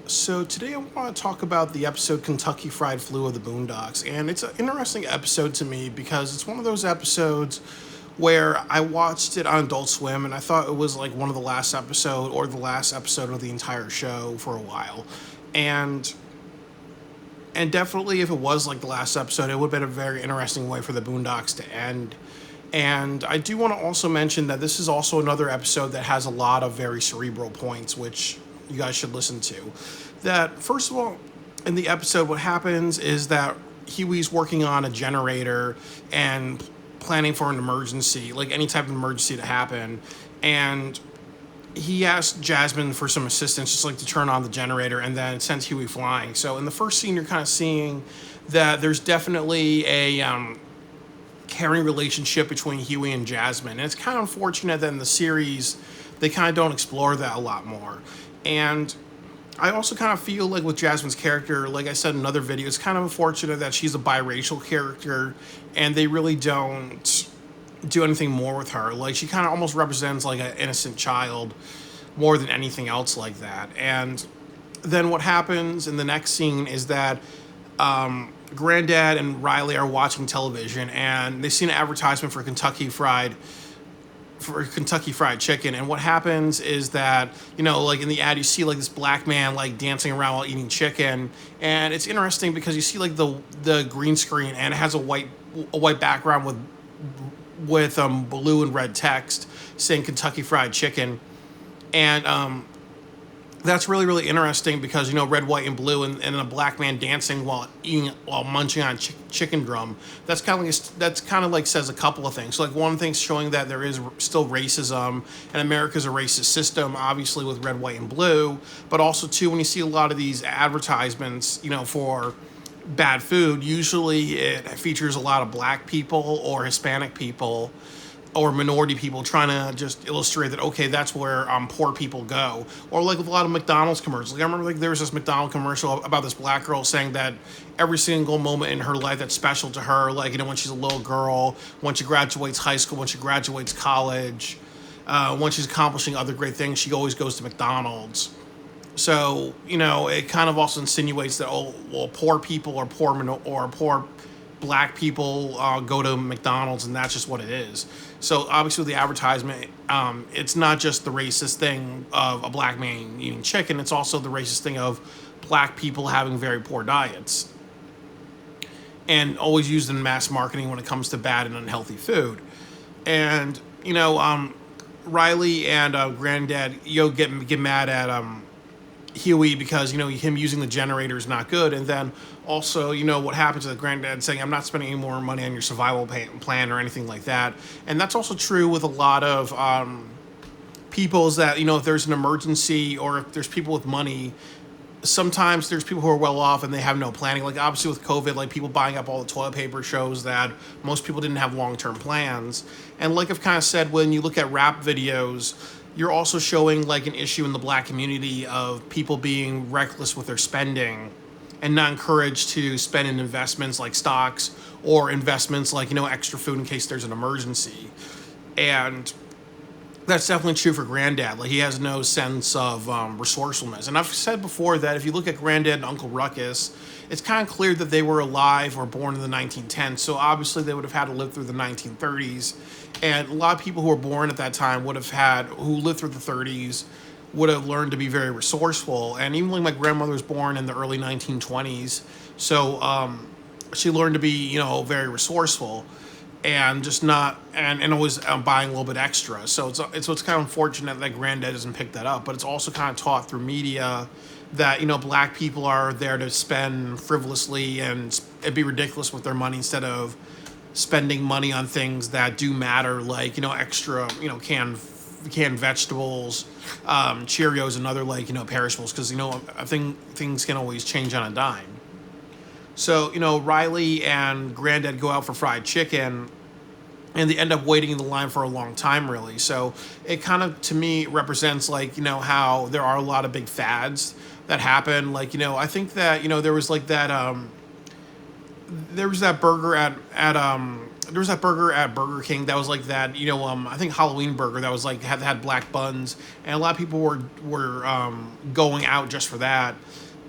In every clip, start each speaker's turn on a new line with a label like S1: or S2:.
S1: So today I want to talk about the episode Kentucky Fried Flu of the Boondocks, and it's an interesting episode to me because it's one of those episodes where I watched it on Adult Swim and I thought it was like one of the last episode or the last episode of the entire show for a while, and and definitely if it was like the last episode, it would have been a very interesting way for the Boondocks to end. And I do want to also mention that this is also another episode that has a lot of very cerebral points, which you guys should listen to. That, first of all, in the episode, what happens is that Huey's working on a generator and planning for an emergency, like any type of emergency to happen. And he asked Jasmine for some assistance, just like to turn on the generator, and then sends Huey flying. So in the first scene, you're kind of seeing that there's definitely a caring relationship between Huey and Jasmine. And it's kind of unfortunate that in the series, they kind of don't explore that a lot more. And I also kind of feel like with Jasmine's character, like I said in another video, it's kind of unfortunate that she's a biracial character and they really don't do anything more with her. Like she kind of almost represents like an innocent child more than anything else like that. And then what happens in the next scene is that Granddad and Riley are watching television and they see an advertisement for Kentucky Fried Chicken. And what happens is that, like in the ad, you see like this black man like dancing around while eating chicken. And it's interesting because you see like the green screen and it has a white background with blue and red text saying Kentucky Fried Chicken. And that's really, really interesting because, red, white, and blue, and a black man dancing while munching on chicken drum. That's kind of like says a couple of things. So, like, one thing's showing that there is still racism, and America's a racist system, obviously, with red, white, and blue. But also, too, when you see a lot of these advertisements, for bad food, usually it features a lot of black people or Hispanic people or minority people trying to just illustrate that, okay, that's where poor people go. Or like with a lot of McDonald's commercials. Like I remember like there was this McDonald's commercial about this black girl saying that every single moment in her life that's special to her, like, when she's a little girl, when she graduates high school, when she graduates college, when she's accomplishing other great things, she always goes to McDonald's. So, it kind of also insinuates that, oh, well, poor people or poor black people go to McDonald's, and that's just what it is. So obviously with the advertisement, it's not just the racist thing of a black man eating chicken, it's also the racist thing of black people having very poor diets and always used in mass marketing when it comes to bad and unhealthy food. And, Riley and Granddad, get mad at Huey because, him using the generator is not good. And then also, what happens to the Granddad saying, I'm not spending any more money on your survival plan or anything like that. And that's also true with a lot of people is that, if there's an emergency or if there's people with money, sometimes there's people who are well off and they have no planning. Like obviously with COVID, like people buying up all the toilet paper shows that most people didn't have long-term plans. And like I've kind of said, when you look at rap videos, you're also showing like an issue in the black community of people being reckless with their spending and not encouraged to spend in investments like stocks or investments like, extra food in case there's an emergency. And that's definitely true for Granddad. Like he has no sense of resourcefulness. And I've said before that if you look at Granddad and Uncle Ruckus, it's kind of clear that they were alive or born in the 1910s. So obviously they would have had to live through the 1930s. And a lot of people who were born at that time who lived through the 30s, would have learned to be very resourceful. And even like my grandmother was born in the early 1920s. So she learned to be, very resourceful and just not, and always buying a little bit extra. So it's kind of unfortunate that Granddad doesn't pick that up. But it's also kind of taught through media that, black people are there to spend frivolously and be ridiculous with their money instead of spending money on things that do matter, like, extra, canned vegetables, Cheerios, and other like, perishables, because, I think things can always change on a dime. So, Riley and Granddad go out for fried chicken and they end up waiting in the line for a long time, really. So it kind of, to me, represents like, how there are a lot of big fads that happen. Like, I think that, there was like that, there was that burger at there was that burger at Burger King that was like that, I think Halloween burger that was like had black buns, and a lot of people were going out just for that.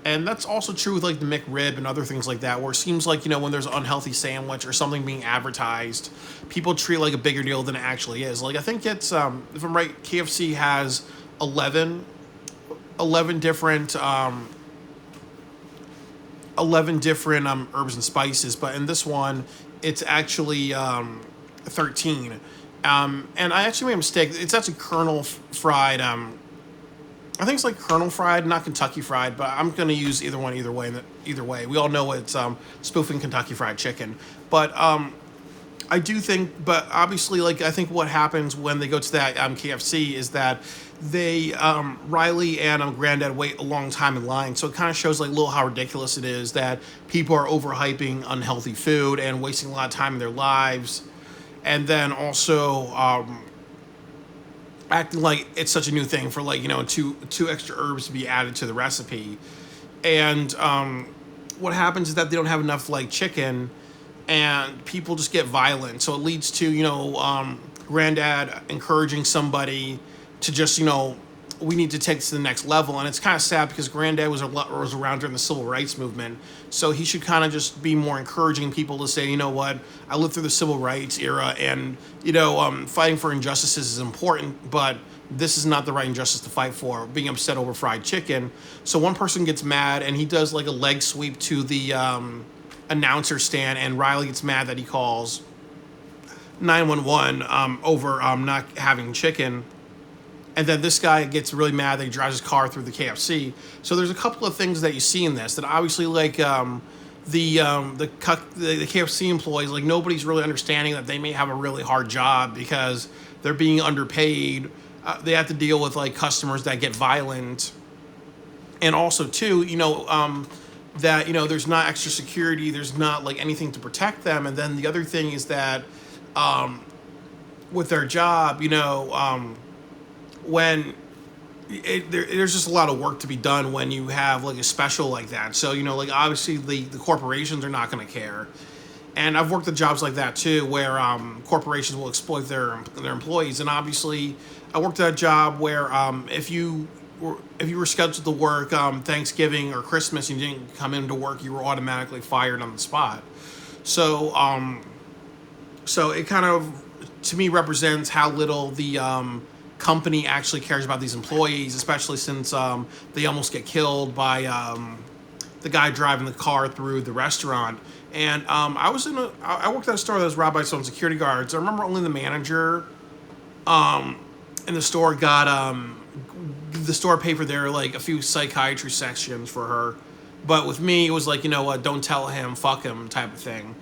S1: And that's also true with like the McRib and other things like that, where it seems like, when there's an unhealthy sandwich or something being advertised, people treat it like a bigger deal than it actually is. Like I think it's if I'm right, KFC has 11, 11 different 11 different herbs and spices, but in this one, it's actually 13. And I actually made a mistake. It's actually Colonel fried. I think it's like Colonel fried, not Kentucky fried, but I'm going to use either one either way. Either way, we all know it's spoofing Kentucky Fried Chicken, but I do think, but obviously, like I think what happens when they go to that KFC is that they Riley and Granddad wait a long time in line, so it kind of shows like little how ridiculous it is that people are overhyping unhealthy food and wasting a lot of time in their lives, and then also acting like it's such a new thing for like two extra herbs to be added to the recipe, and what happens is that they don't have enough like chicken and people just get violent. So it leads to, Granddad encouraging somebody to just, we need to take this to the next level. And it's kind of sad because Granddad was around during the civil rights movement. So he should kind of just be more encouraging people to say, you know what, I lived through the civil rights era, and, fighting for injustices is important, but this is not the right injustice to fight for, being upset over fried chicken. So one person gets mad and he does like a leg sweep to the announcer stand, and Riley gets mad that he calls 911 over not having chicken. And then this guy gets really mad that he drives his car through the KFC. So there's a couple of things that you see in this that obviously like the KFC employees, like nobody's really understanding that they may have a really hard job because they're being underpaid. They have to deal with like customers that get violent, and also too, that there's not extra security, there's not like anything to protect them. And then the other thing is that with their job, when there's just a lot of work to be done when you have like a special like that. So like obviously the corporations are not going to care, and I've worked at jobs like that too, where corporations will exploit their employees. And obviously I worked at a job where if you were scheduled to work Thanksgiving or Christmas and you didn't come into work, you were automatically fired on the spot. So so it kind of, to me, represents how little the company actually cares about these employees, especially since they almost get killed by the guy driving the car through the restaurant. And I worked at a store that was robbed by some security guards. I remember only the manager in the store got the store paid for their like a few psychiatry sections for her, but with me it was like, what, don't tell him, fuck him type of thing.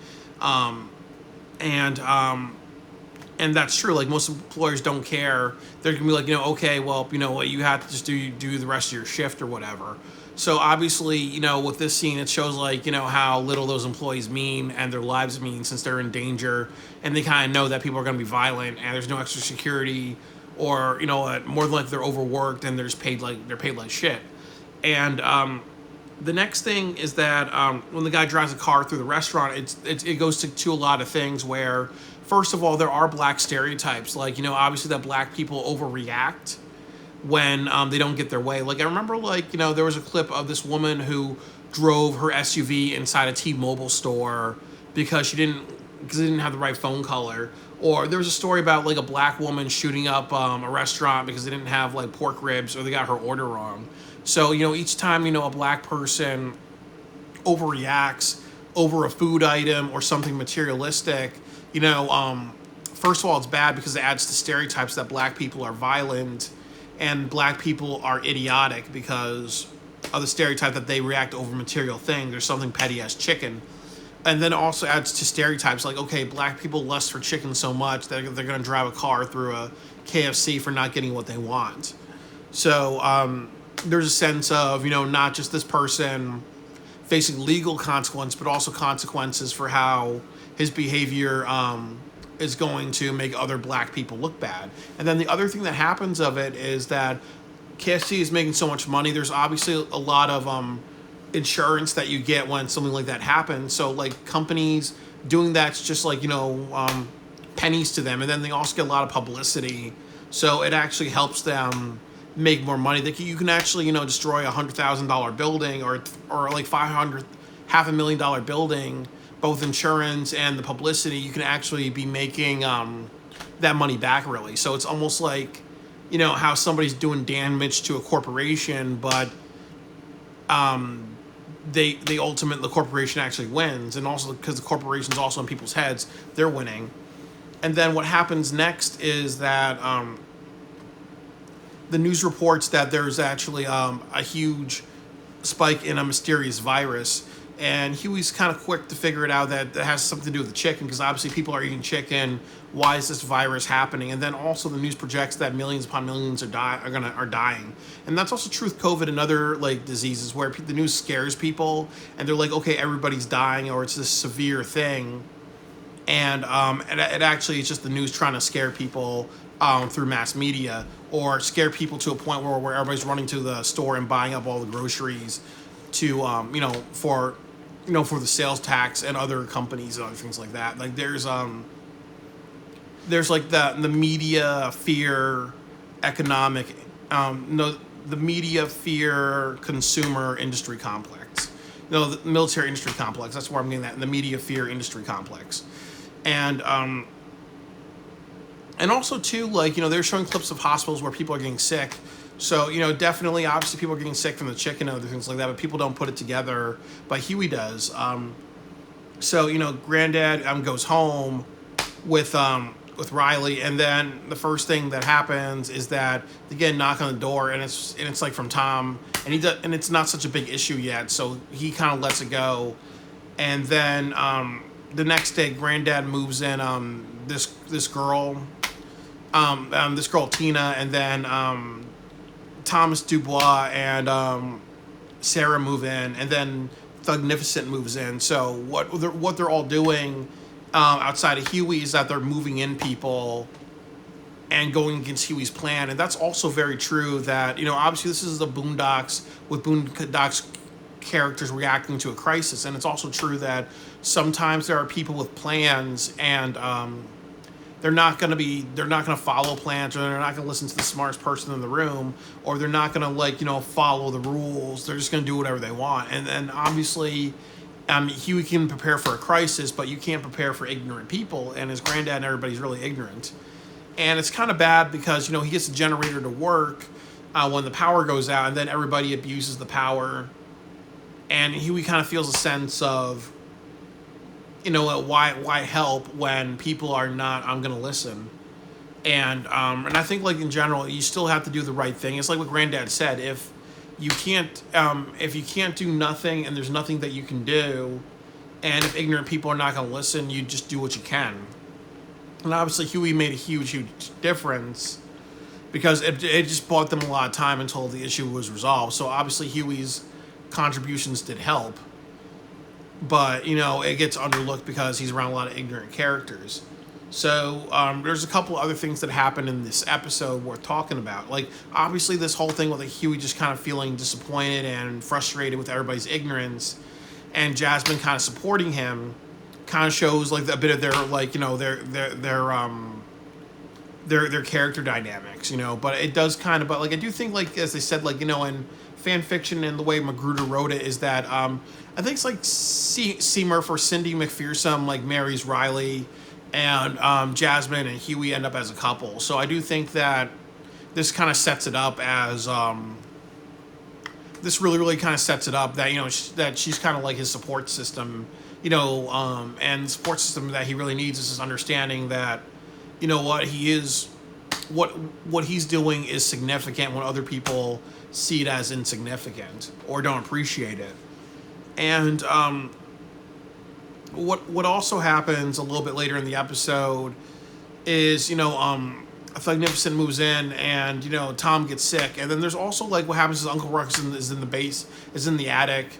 S1: And that's true. Like most employers don't care. They're gonna be like, okay, well, what, you have to just do the rest of your shift or whatever. So obviously, with this scene, it shows like, how little those employees mean and their lives mean, since they're in danger and they kind of know that people are going to be violent and there's no extra security, or more than likely they're overworked and they're paid like shit. And the next thing is that when the guy drives a car through the restaurant, it goes to a lot of things where, first of all, there are black stereotypes, like obviously that black people overreact when they don't get their way. Like I remember, like there was a clip of this woman who drove her SUV inside a T-Mobile store because it didn't have the right phone color. Or there was a story about like a black woman shooting up a restaurant because they didn't have like pork ribs, or they got her order wrong. So each time a black person overreacts over a food item or something materialistic, first of all, it's bad because it adds to stereotypes that black people are violent and black people are idiotic because of the stereotype that they react over material things. There's something petty as chicken. And then also adds to stereotypes like, okay, black people lust for chicken so much that they're going to drive a car through a KFC for not getting what they want. So there's a sense of, not just this person facing legal consequence, but also consequences for how his behavior is going to make other black people look bad. And then the other thing that happens of it is that KFC is making so much money. There's obviously a lot of insurance that you get when something like that happens. So like companies doing that's just like, pennies to them, and then they also get a lot of publicity, so it actually helps them make more money. You can actually, destroy $100,000 building, or like 500, $500,000 building, both insurance and the publicity. You can actually be making that money back, really. So it's almost like, how somebody's doing damage to a corporation, but they ultimately, the corporation actually wins, and also because the corporation's also in people's heads, they're winning. And then what happens next is that the news reports that there's actually a huge spike in a mysterious virus, and Huey's kind of quick to figure it out that it has something to do with the chicken, because obviously people are eating chicken. Why is this virus happening? And then also the news projects that millions upon millions are dying, and that's also true with COVID and other like diseases, where the news scares people and they're like, okay, everybody's dying, or it's this severe thing, and it actually is just the news trying to scare people through mass media, or scare people to a point where everybody's running to the store and buying up all the groceries to for the sales tax and other companies and other things like that. Like there's like the media fear economic no the media fear consumer industry complex. The military industry complex. That's where I'm getting that. The media fear industry complex. And also too, like, they're showing clips of hospitals where people are getting sick. So, definitely, obviously, people are getting sick from the chicken and other things like that, but people don't put it together. But Huey does. So, Granddad goes home with Riley, and then the first thing that happens is that they get a knock on the door, and it's like from Tom, and it's not such a big issue yet, so he kind of lets it go. And then the next day, Granddad moves in this girl Tina, and then Thomas Dubois and Sarah move in, and then Thugnificent moves in. So what they're all doing outside of Huey is that they're moving in people and going against Huey's plan. And that's also very true that, obviously this is the Boondocks, with Boondocks characters reacting to a crisis. And it's also true that sometimes there are people with plans, and they're not going to follow plans, or they're not going to listen to the smartest person in the room, or they're not going to follow the rules. They're just going to do whatever they want. And then obviously Huey can prepare for a crisis, but you can't prepare for ignorant people, and his granddad and everybody's really ignorant. And it's kind of bad because, he gets the generator to work when the power goes out, and then everybody abuses the power. And Huey kind of feels a sense of, why help when people are not, I'm going to listen. And I think, like, in general, you still have to do the right thing. It's like what Granddad said. If you can't do nothing, and there's nothing that you can do, and if ignorant people are not going to listen, you just do what you can. And obviously Huey made a huge difference, because it just bought them a lot of time until the issue was resolved. So obviously Huey's contributions did help, but it gets underlooked because he's around a lot of ignorant characters. So there's a couple other things that happened in this episode worth talking about. Like, obviously this whole thing with Huey just kind of feeling disappointed and frustrated with everybody's ignorance, and Jasmine kind of supporting him, kind of shows like a bit of their, like, their character dynamics, but it does kind of, but like I do think, like, as they said, like, in fan fiction and the way Magruder wrote it, is that I think it's like Seymour for Cindy McPherson like marries Riley, and Jasmine and Huey end up as a couple. So I do think that this kind of sets it up as this really kind of sets it up that that she's kind of like his support system, and the support system that he really needs is his understanding that what he's doing is significant when other people see it as insignificant or don't appreciate it. And what also happens a little bit later in the episode is Thugnificent moves in, and Tom gets sick, and then there's also like what happens is Uncle Ruckus is in the attic,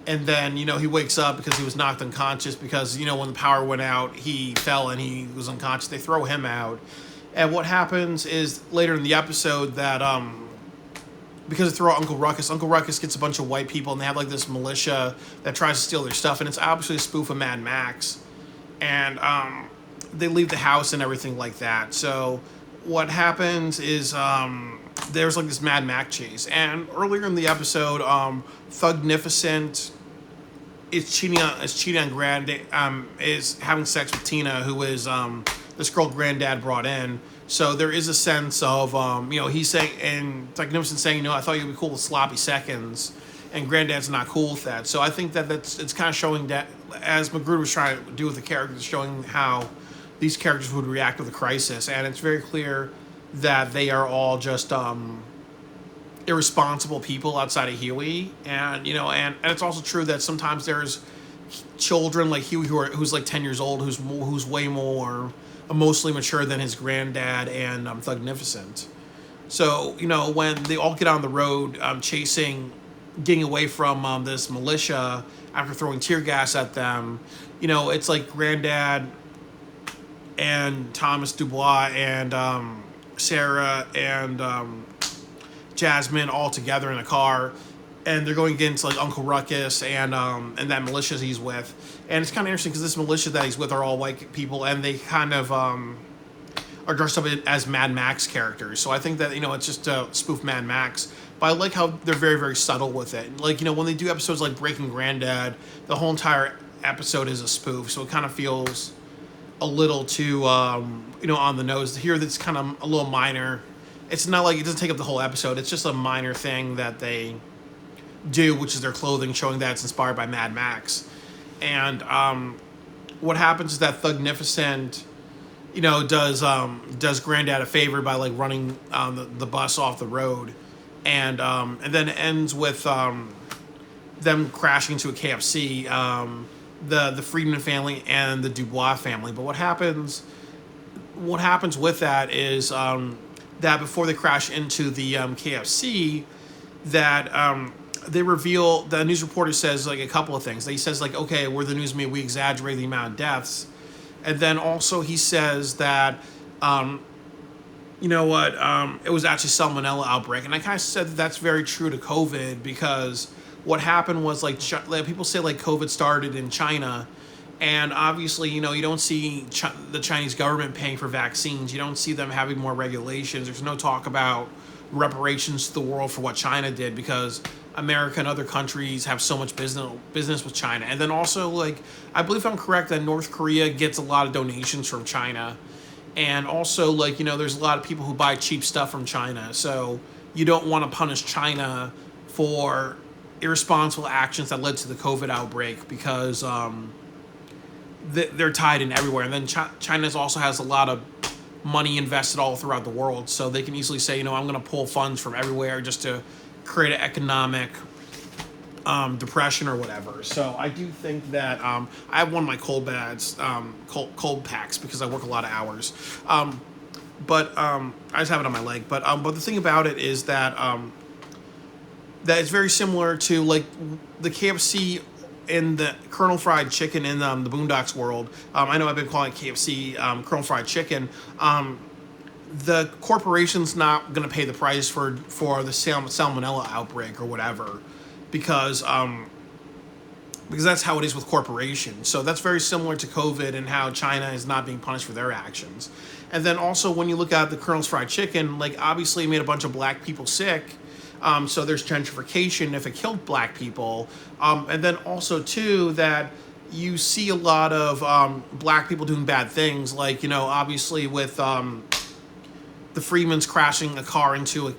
S1: and then he wakes up because he was knocked unconscious, because when the power went out he fell and he was unconscious. They throw him out, and what happens is later in the episode that because they throw out Uncle Ruckus gets a bunch of white people, and they have like this militia that tries to steal their stuff, and it's obviously a spoof of Mad Max. and they leave the house and everything like that. So what happens is there's like this Mad Max chase, and earlier in the episode, Thugnificent is cheating on Granddad, is having sex with Tina, who is this girl Granddad brought in. So there is a sense of he's saying, and Thugnificent saying, I thought you'd be cool with sloppy seconds, and Granddad's not cool with that. So I think that it's kind of showing that, as Magruder was trying to do with the characters, showing how these characters would react with a crisis, and it's very clear that they are all just irresponsible people outside of Huey, and and it's also true that sometimes there's children like Huey who's like 10 years old, who's way more emotionally mature than his granddad and Thugnificent. So when they all get on the road, getting away from this militia after throwing tear gas at them, it's like Granddad and Thomas Dubois and Sarah and Jasmine all together in a car, and they're going against like Uncle Ruckus and that militia he's with. And it's kind of interesting because this militia that he's with are all white people, and they kind of are dressed up as Mad Max characters. So I think that it's just a spoof Mad Max, but I like how they're very, very subtle with it. Like when they do episodes like Breaking Granddad, the whole entire episode is a spoof, so it kind of feels a little too on the nose. Here that's kind of a little minor. It's not like it doesn't take up the whole episode. It's just a minor thing that they do, which is their clothing, showing that it's inspired by Mad Max. And what happens is that Thugnificent, does Granddad a favor by like running the bus off the road, and then it ends with them crashing into a KFC. The Friedman family and the Dubois family. But what happens with that is that before they crash into the KFC, that they reveal, the news reporter says like a couple of things. He says like, okay, we're the news media, we exaggerate the amount of deaths. And then also he says that, it was actually salmonella outbreak. And I kind of said that that's very true to COVID, because what happened was like people say like COVID started in China, and obviously you don't see the Chinese government paying for vaccines. You don't see them having more regulations. There's no talk about reparations to the world for what China did, because America and other countries have so much business with China. And then also, like, I believe I'm correct that North Korea gets a lot of donations from China, and also like there's a lot of people who buy cheap stuff from China. So you don't want to punish China for irresponsible actions that led to the COVID outbreak, because they're tied in everywhere. And then China also has a lot of money invested all throughout the world, so they can easily say, I'm going to pull funds from everywhere just to create an economic depression or whatever. So I do think that I have one of my cold packs because I work a lot of hours. But I just have it on my leg. But the thing about it is that that it's very similar to like the KFC and the Colonel Fried Chicken in the Boondocks world. I know I've been calling it KFC Colonel Fried Chicken. The corporation's not going to pay the price for the salmonella outbreak or whatever, because that's how it is with corporations. So that's very similar to COVID and how China is not being punished for their actions. And then also when you look at the Colonel's Fried Chicken, like obviously it made a bunch of black people sick. So there's gentrification if it killed black people. And then also too that you see a lot of black people doing bad things, like obviously with the Freemans crashing a car into a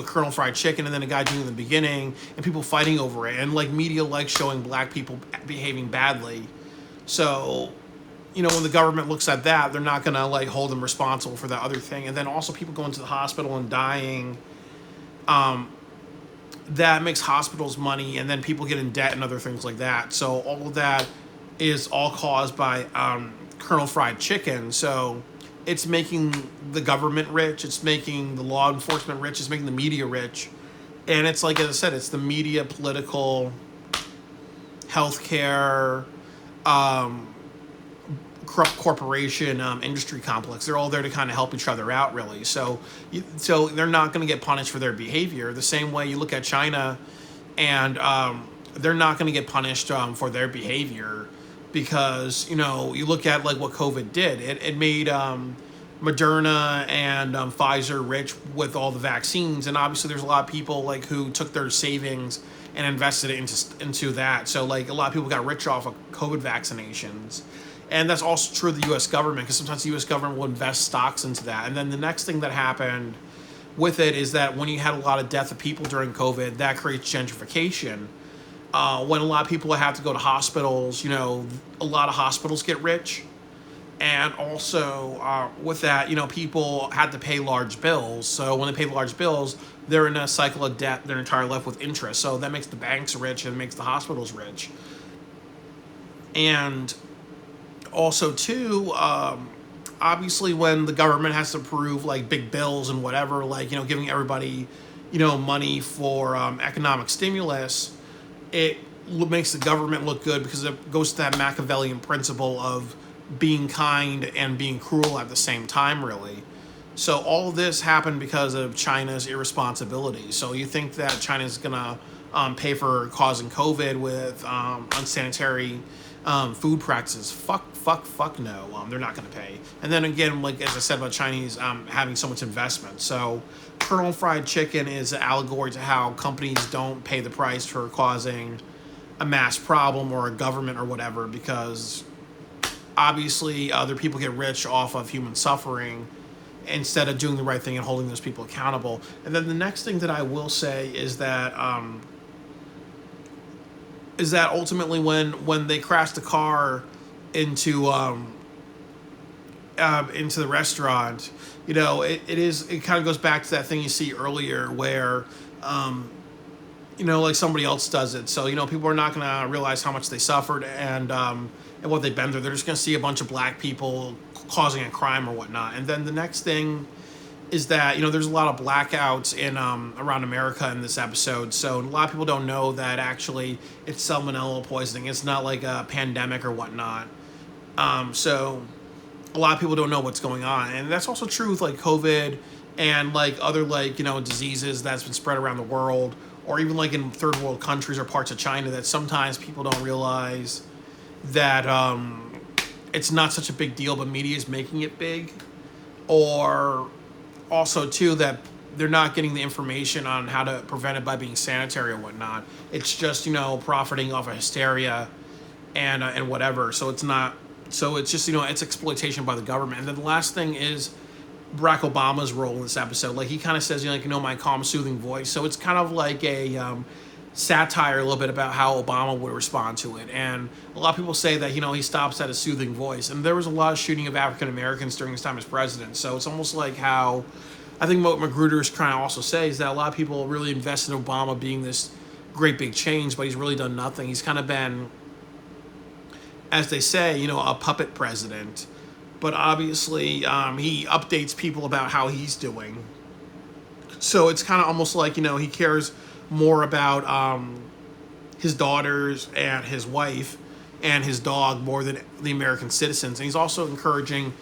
S1: Colonel Fried Chicken, and then a guy doing it in the beginning, and people fighting over it, and like media like showing black people behaving badly. So when the government looks at that, they're not gonna like hold them responsible for that other thing. And then also people going to the hospital and dying. That makes hospitals money, and then people get in debt and other things like that. So all of that is all caused by Colonel Fried Chicken. So it's making the government rich, it's making the law enforcement rich, it's making the media rich. And it's like, as I said, it's the media, political, healthcare, corporation, industry complex. They're all there to kind of help each other out, really. So they're not going to get punished for their behavior. The same way you look at China, and they're not going to get punished for their behavior. because you look at like what COVID did. It made Moderna and Pfizer rich with all the vaccines, and obviously there's a lot of people like who took their savings and invested it into that. So like a lot of people got rich off of COVID vaccinations. And that's also true of the U.S. government, because sometimes the U.S. government will invest stocks into that. And then the next thing that happened with it is that when you had a lot of death of people during COVID, that creates gentrification. When a lot of people have to go to hospitals, a lot of hospitals get rich. And also with that, people had to pay large bills. So when they pay large bills, they're in a cycle of debt their entire life with interest. So that makes the banks rich and makes the hospitals rich. And also too, obviously when the government has to approve like big bills and whatever, like giving everybody money for economic stimulus, it makes the government look good, because it goes to that Machiavellian principle of being kind and being cruel at the same time, really. So all of this happened because of China's irresponsibility. So you think that China's gonna pay for causing COVID with unsanitary food practices? Fuck no. They're not going to pay. And then again, like as I said about Chinese having so much investment. So Colonel Fried Chicken is an allegory to how companies don't pay the price for causing a mass problem or a government or whatever, because obviously other people get rich off of human suffering instead of doing the right thing and holding those people accountable. And then the next thing that I will say is that ultimately when they crash the car into the restaurant, it kind of goes back to that thing you see earlier where like somebody else does it. So people are not going to realize how much they suffered and what they've been through. They're just going to see a bunch of black people causing a crime or whatnot. And then the next thing is that there's a lot of blackouts in around America in this episode. So a lot of people don't know that actually it's salmonella poisoning. It's not like a pandemic or whatnot. So a lot of people don't know what's going on, and that's also true with like COVID and like other like diseases that's been spread around the world, or even like in third world countries or parts of China, that sometimes people don't realize that it's not such a big deal, but media is making it big, or also too that they're not getting the information on how to prevent it by being sanitary or whatnot. It's just profiting off of hysteria and whatever. So it's not. So it's just it's exploitation by the government. And then the last thing is Barack Obama's role in this episode. Like he kind of says my calm, soothing voice. So it's kind of like a satire a little bit about how Obama would respond to it. And a lot of people say that he stops at a soothing voice. And there was a lot of shooting of African Americans during his time as president. So it's almost like how I think what Magruder is trying to also say is that a lot of people really invest in Obama being this great big change, but he's really done nothing. He's kind of been, as they say, a puppet president. But obviously, he updates people about how he's doing. So it's kind of almost like, he cares more about his daughters and his wife and his dog more than the American citizens. And he's also encouraging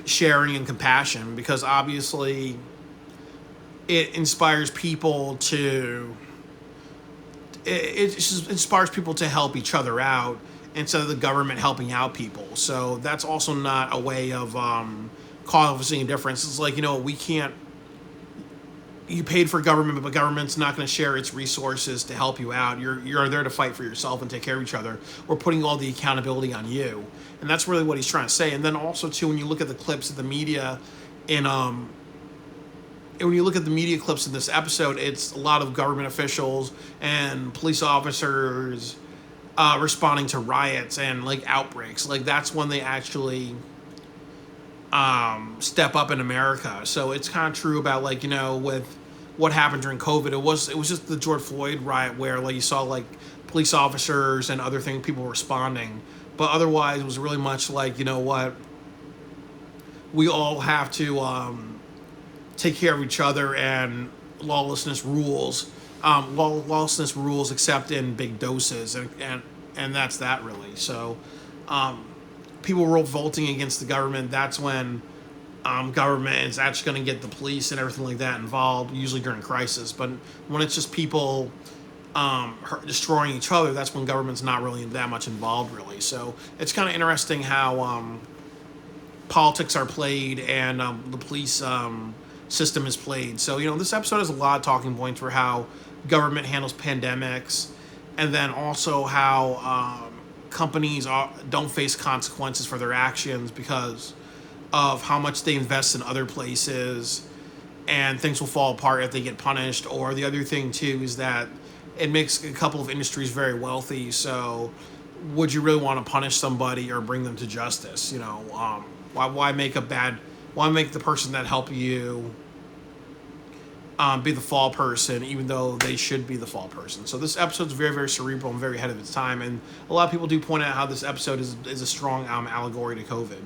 S1: sharing and compassion, because obviously it inspires people to help each other out instead of the government helping out people. So that's also not a way of causing a difference. It's like, we can't, you paid for government, but government's not going to share its resources to help you out. You're there to fight for yourself and take care of each other. We're putting all the accountability on you. And that's really what he's trying to say. And then also too, when you look at the clips of the media when you look at the media clips in this episode, it's a lot of government officials and police officers responding to riots and like outbreaks. Like that's when they actually step up in America. So it's kind of true about like with what happened during COVID. It was just the George Floyd riot where like you saw like police officers and other things, people responding, but otherwise it was really much like what, we all have to take care of each other, and lawlessness rules. Lawlessness rules except in big doses, and that's that really. So people revolting against the government, that's when government is actually going to get the police and everything like that involved, usually during crisis. But when it's just people destroying each other, that's when government's not really that much involved, really. So it's kind of interesting how politics are played and the police system is played. So, this episode has a lot of talking points for how government handles pandemics, and then also how companies don't face consequences for their actions because of how much they invest in other places, and things will fall apart if they get punished. Or the other thing, too, is that it makes a couple of industries very wealthy. So would you really want to punish somebody or bring them to justice? Why make why make the person that helped you be the fall person, even though they should be the fall person? So this episode's very, very cerebral and very ahead of its time. And a lot of people do point out how this episode is a strong allegory to COVID.